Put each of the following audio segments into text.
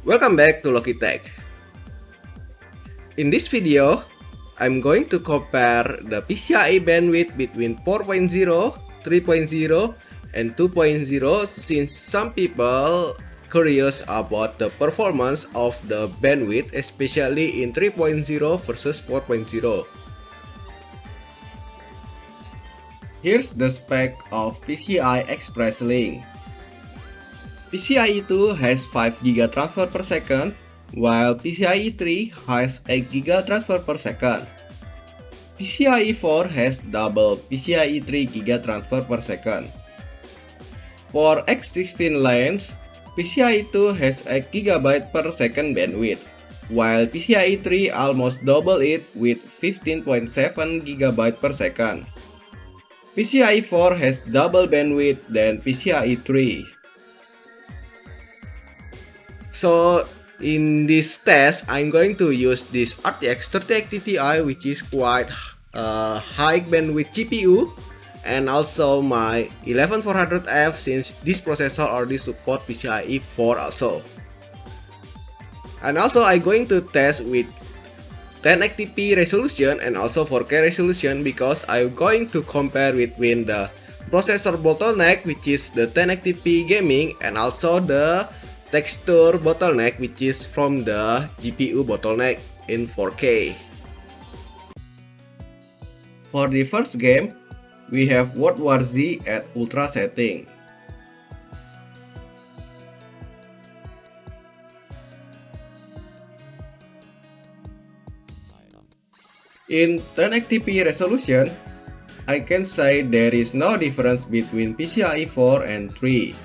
Welcome back to Logitech. In this video, I'm going to compare the PCIe bandwidth between 4.0, 3.0, and 2.0 since some people curious about the performance of the bandwidth especially in 3.0 versus 4.0. Here's the spec of PCI Express Link. PCIe 2 has 5 GB transfer per second, while PCIe 3 has 8 GB transfer per second. PCIe 4 has double PCIe 3 GB transfer per second. For X16 lanes, PCIe 2 has 8 GB per second bandwidth, while PCIe 3 almost double it with 15.7 GB per second. PCIe 4 has double bandwidth than PCIe 3. So in this test, I'm going to use this RTX 3080 Ti, which is quite high bandwidth GPU, and also my 11400F since this processor already support PCIe 4 also. And also I'm going to test with 1080p resolution and also 4K resolution because I'm going to compare between the processor bottleneck, which is the 1080p gaming, and also the texture bottleneck, which is from the GPU bottleneck in 4K. For the first game, we have World War Z at ultra setting. In 1080p resolution, I can say there is no difference between PCIe 4 and 3.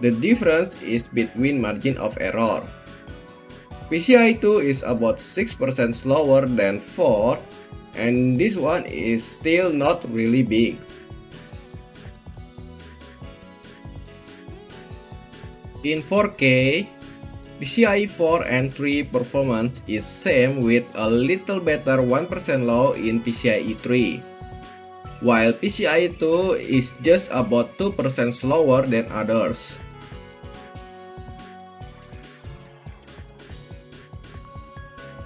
The difference is between margin of error. PCIe 2 is about 6% slower than 4, and this one is still not really big. In 4K, PCIe 4 and 3 performance is same with a little better 1% low in PCIe 3, while PCIe 2 is just about 2% slower than others.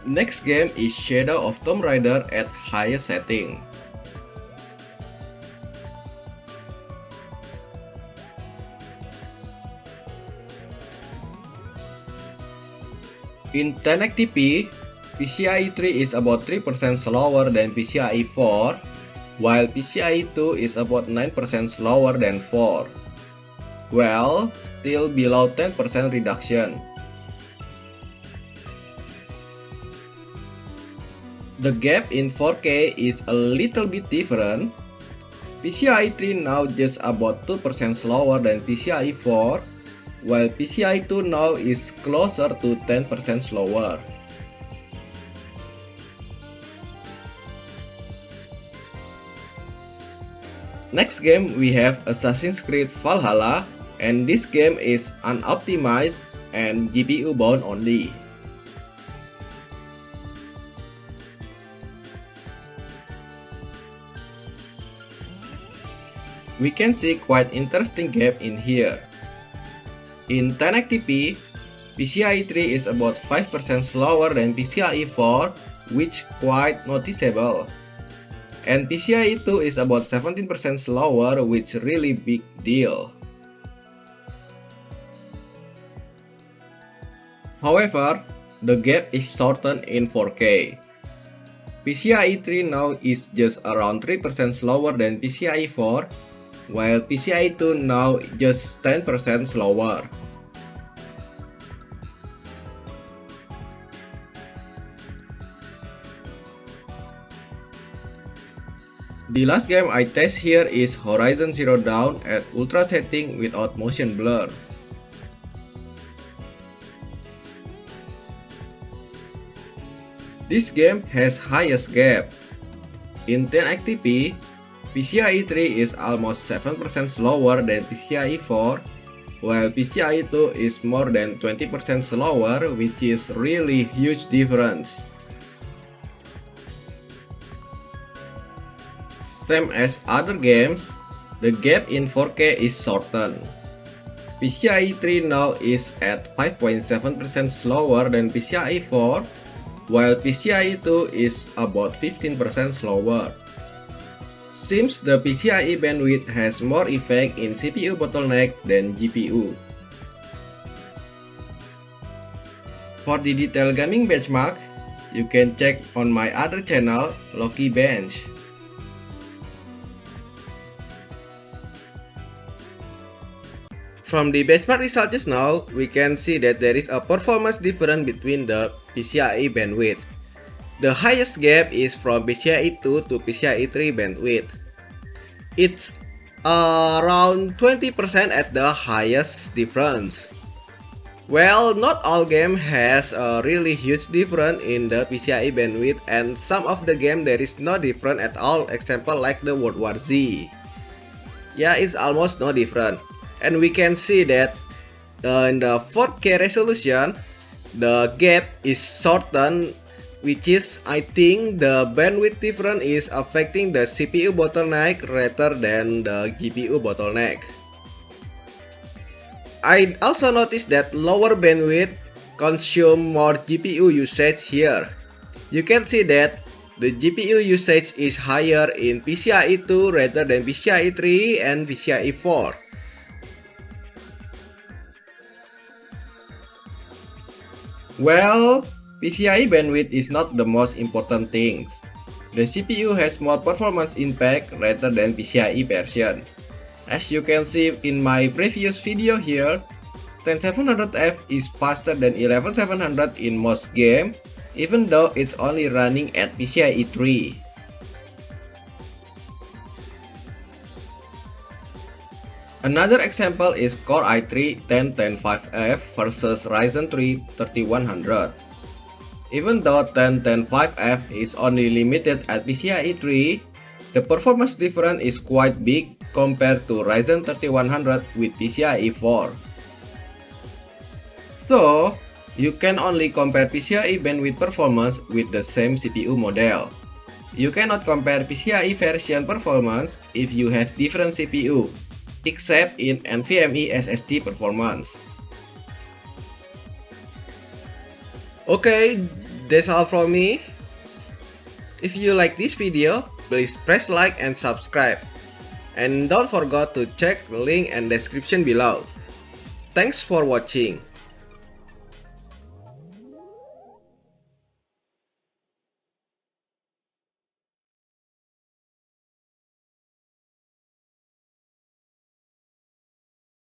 Next game is Shadow of Tomb Raider at highest setting. In 1080p, PCIe 3 is about 3% slower than PCIe 4, while PCIe 2 is about 9% slower than 4. Well, still below 10% reduction. The gap in 4K is a little bit different. PCIe 3 now just about 2% slower than PCIe 4, while PCIe 2 now is closer to 10% slower. Next game we have Assassin's Creed Valhalla, and this game is unoptimized and GPU bound only. We can see quite interesting gap in here. In 1080p, PCIe 3 is about 5% slower than PCIe 4, which quite noticeable. And PCIe 2 is about 17% slower, which really big deal. However, the gap is shortened in 4K. PCIe 3 now is just around 3% slower than PCIe 4, while PCIe 2 now just 10% slower. The last game I test here is Horizon Zero Dawn at ultra setting without motion blur. This game has highest gap. In 1080p, PCIe 3 is almost 7% slower than PCIe 4, while PCIe 2 is more than 20% slower, which is really huge difference. Same as other games, the gap in 4K is shortened. PCIe 3 now is at 5.7% slower than PCIe 4, while PCIe 2 is about 15% slower. Seems the PCIe bandwidth has more effect in CPU bottleneck than GPU. For the detailed gaming benchmark, you can check on my other channel, Loki Bench. From the benchmark result just now, we can see that there is a performance difference between the PCIe bandwidth. The highest gap is from PCIe 2 to PCIe 3 bandwidth. It's around 20% at the highest difference. Well, not all game has a really huge difference in the PCIe bandwidth, and some of the game there is no difference at all, example like the World War Z. Yeah, it's almost no different. And we can see that in the 4K resolution, the gap is shortened, which is, I think, the bandwidth difference is affecting the CPU bottleneck rather than the GPU bottleneck. I also noticed that lower bandwidth consume more GPU usage here. You can see that the GPU usage is higher in PCIe 2 rather than PCIe 3 and PCIe 4. Well, PCIe bandwidth is not the most important thing. The CPU has more performance impact rather than PCIe version. As you can see in my previous video here, 10700F is faster than 11700 in most games, even though it's only running at PCIe 3. Another example is Core i3 10105F versus Ryzen 3 3100. Even though 10105F is only limited at PCIe 3, the performance difference is quite big compared to Ryzen 3100 with PCIe 4. So, you can only compare PCIe bandwidth performance with the same CPU model. You cannot compare PCIe version performance if you have different CPU, except in NVMe SSD performance. Okay, that's all from me. If you like this video, please press like and subscribe. And don't forget to check the link and description below. Thanks for watching.